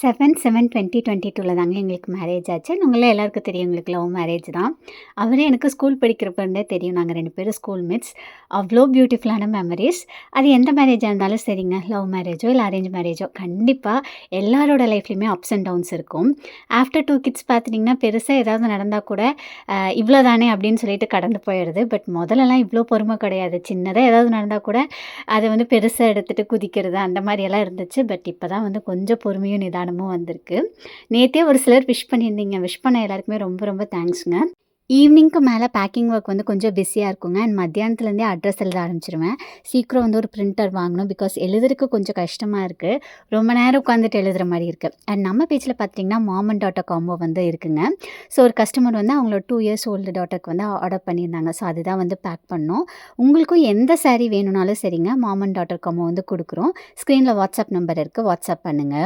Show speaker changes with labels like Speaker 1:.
Speaker 1: 7/7/2022 தாங்க எங்களுக்கு மேரேஜ் ஆச்சு. உங்கள எல்லாருக்கும் தெரியும் எங்களுக்கு லவ் மேரேஜ் தான். அவரே எனக்கு ஸ்கூல் படிக்கிறப்பருந்தே தெரியும். நாங்க 2 பேரும் ஸ்கூல் மேட்ஸ். அவ்ளோ பியூட்டிஃபுல்லான மெமரீஸ். அது எந்த மேரேஜா இருந்தாலும் சரிங்க. லவ் மேரேஜோ இல்ல அரேஞ்ச் மேரேஜோ கண்டிப்பா எல்லாரோட லைஃப்லயுமே அப்ஸ் அண்ட் டவுன்ஸ் இருக்கும். ஆஃப்டர் 2 கிட்ஸ் பார்த்துட்டிங்கன்னா, பெருசா ஏதாவது நடந்தா கூட இவ்ளோ தானே அப்படின்னு சொல்லிட்டு கடந்து போயிடுது. பட் முதல்லலாம் இவ்ளோ பொறுமை கிடையாது. சின்னதா ஏதாவது நடந்தா கூட அத வந்து பெருசா எடுத்துட்டு குதிக்கிறது அந்த மாரியெல்லாம் இருந்துச்சு. பட் இப்ப தான் வந்து கொஞ்சம் பொறுமையும் நிதானமும் வந்திருக்கு. நேத்தே ஒரு சிலர் விஷ் பண்ணியிருந்தீங்க. விஷ் பண்ண எல்லாருக்குமே ரொம்ப ரொம்ப தேங்க்ஸ்ங்க. ஈவினிங்க்கு மேல பேக்கிங் ஒர்க் வந்து கொஞ்சம் பிஸியா இருக்குங்க. அண்ட் மத்தியானத்துலேருந்தே அட்ரஸ் எழுத ஆரம்பிச்சுருவேன். சீக்கிரம் வந்து ஒரு பிரிண்டர் வாங்கணும். பிகாஸ் எழுதுறதுக்கு கொஞ்சம் கஷ்டமா இருக்கு. ரொம்ப நேரம் உட்காந்துட்டு எழுதுற மாரி இருக்கு. அண்ட் நம்ம பேஜ்ல பார்த்தீங்கன்னா, மாம் அண்ட் டாட்டர் காம்போ வந்து இருக்குங்க. ஸோ ஒரு கஸ்டமர் வந்து அவங்களோட 2 இயர்ஸ் ஓல்டு டாட்டருக்கு வந்து ஆர்டர் பண்ணியிருந்தாங்க. ஸோ அதுதான் வந்து பேக் பண்ணோம். உங்களுக்கும் எந்த சாரீ வேணும்னாலும் சரிங்க, மாம் அண்ட் டாட்டர் காம்போ வந்து குடுக்குறோம். ஸ்க்ரீன்ல வாட்ஸ்அப் நம்பர் இருக்கு. வாட்ஸ்அப் பண்ணுங்க.